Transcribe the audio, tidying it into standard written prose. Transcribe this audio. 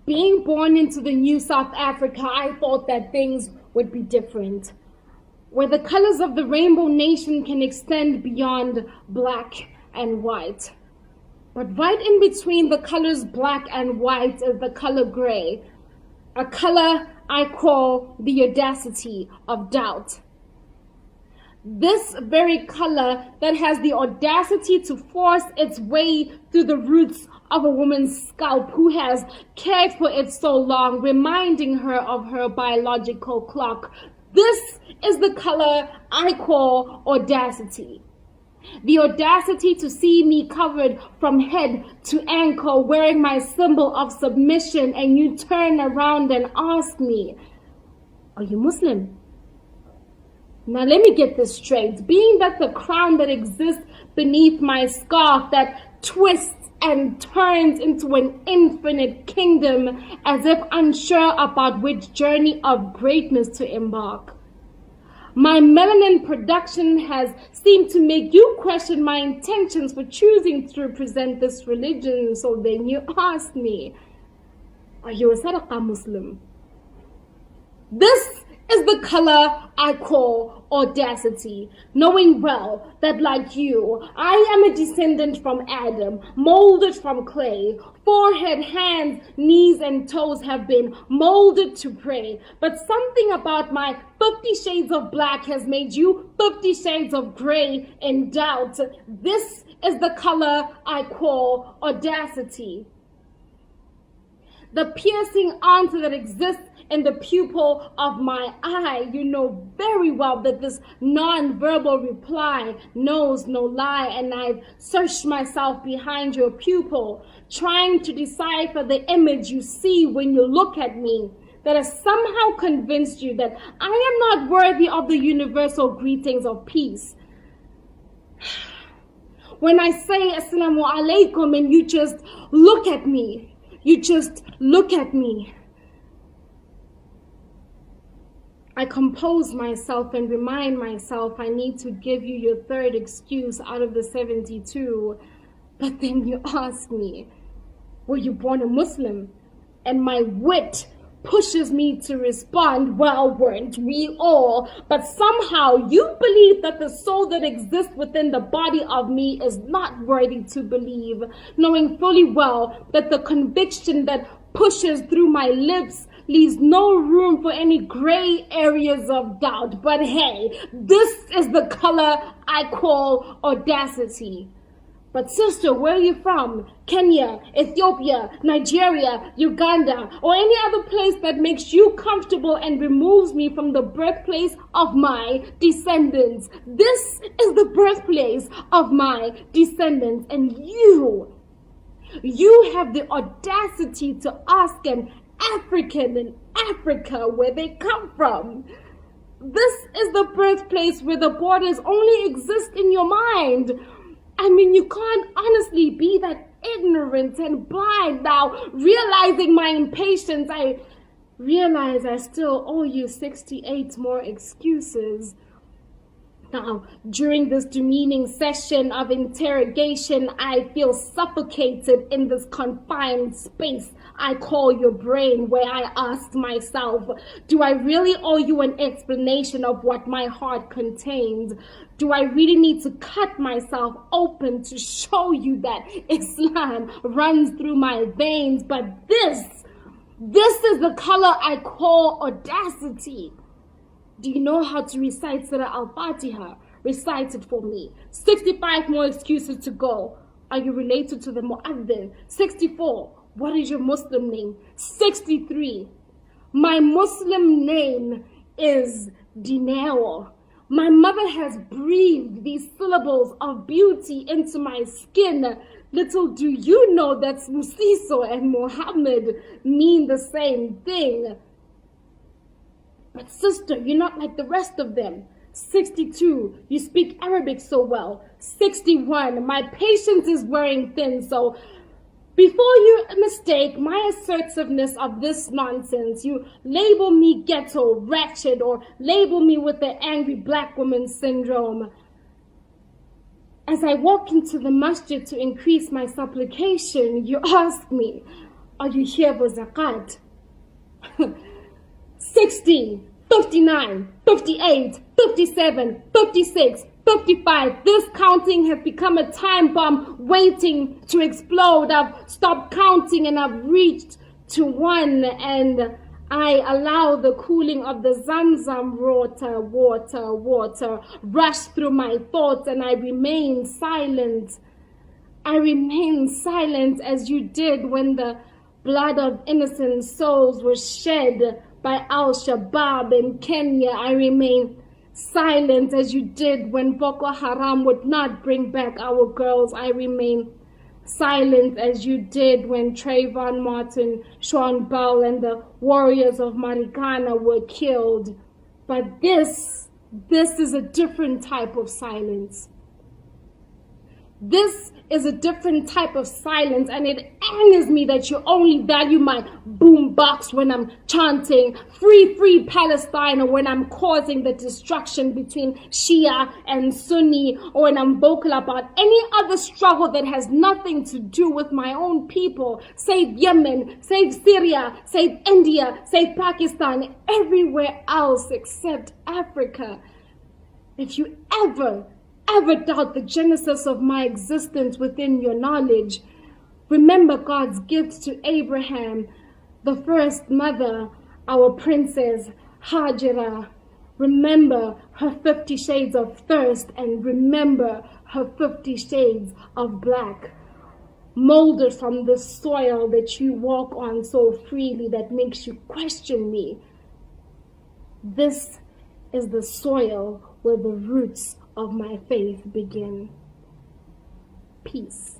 Being born into the new South Africa, I thought that things would be different, where the colors of the rainbow nation can extend beyond black and white. But right in between the colors black and white is the color gray, a color I call the audacity of doubt. This very color that has the audacity to force its way through the roots of a woman's scalp who has cared for it so long, reminding her of her biological clock. This is the color I call audacity. The audacity to see me covered from head to ankle, wearing my symbol of submission, and you turn around and ask me, "Are you Muslim?" Now let me get this straight. Being that the crown that exists beneath my scarf that twists and turns into an infinite kingdom as if unsure about which journey of greatness to embark. My melanin production has seemed to make you question my intentions for choosing to represent this religion. So then you ask me, "Are you a Sadaqa Muslim?" This is the color I call audacity, knowing well that like you, I am a descendant from Adam, molded from clay. Forehead, hands, knees, and toes have been molded to pray. But something about my 50 shades of black has made you 50 shades of gray in doubt. This is the color I call audacity. The piercing answer that exists in the pupil of my eye. You know very well that this non-verbal reply knows no lie, and I've searched myself behind your pupil, trying to decipher the image you see when you look at me, that has somehow convinced you that I am not worthy of the universal greetings of peace. When I say Assalamu alaikum and you just look at me, you just look at me, I compose myself and remind myself I need to give you your third excuse out of the 72. But then you ask me, "Were you born a Muslim?" And my wit pushes me to respond, "Well, weren't we all?" But somehow you believe that the soul that exists within the body of me is not worthy to believe, knowing fully well that the conviction that pushes through my lips leaves no room for any gray areas of doubt. But hey, this is the color I call audacity. But sister, where are you from? Kenya, Ethiopia, Nigeria, Uganda, or any other place that makes you comfortable and removes me from the birthplace of my descendants. This is the birthplace of my descendants, and you have the audacity to ask an African in Africa where they come from. This is the birthplace where the borders only exist in your mind. I mean, you can't honestly be that ignorant and blind. Now, realizing my impatience, I realize I still owe you 68 more excuses. Now, during this demeaning session of interrogation, I feel suffocated in this confined space I call your brain, where I ask myself, do I really owe you an explanation of what my heart contains? Do I really need to cut myself open to show you that Islam runs through my veins? But this is the color I call audacity. Do you know how to recite Surah Al-Fatiha? Recite it for me. 65 more excuses to go. Are you related to the Mu'adhin? 64. What is your Muslim name? 63. My Muslim name is Dineo. My mother has breathed these syllables of beauty into my skin. Little do you know that Musiso and Muhammad mean the same thing. But sister, you're not like the rest of them. 62, you speak Arabic so well. 61, my patience is wearing thin, so before you mistake my assertiveness of this nonsense, you label me ghetto, ratchet, or label me with the angry black woman syndrome. As I walk into the masjid to increase my supplication, you ask me, Are you here for zakat? 60, 59, 58, 57, 56, 55. This counting has become a time bomb waiting to explode. I've stopped counting and I've reached to 1, and I allow the cooling of the Zamzam water rush through my thoughts, and I remain silent. I remain silent as you did when the blood of innocent souls was shed by Al-Shabaab in Kenya. I remain silent as you did when Boko Haram would not bring back our girls. I remain silent as you did when Trayvon Martin, Sean Bell, and the warriors of Marikana were killed. But this is a different type of silence. This is a different type of silence, and it angers me that you only value my boombox when I'm chanting free, free Palestine, or when I'm causing the destruction between Shia and Sunni, or when I'm vocal about any other struggle that has nothing to do with my own people. Save Yemen, save Syria, save India, save Pakistan, everywhere else except Africa. If you ever doubt the genesis of my existence within your knowledge, remember God's gift to Abraham, the first mother, our princess Hajira. Remember her 50 shades of thirst, and remember her 50 shades of black, molded from the soil that you walk on so freely that makes you question me. This is the soil where the roots of my faith begin. Peace.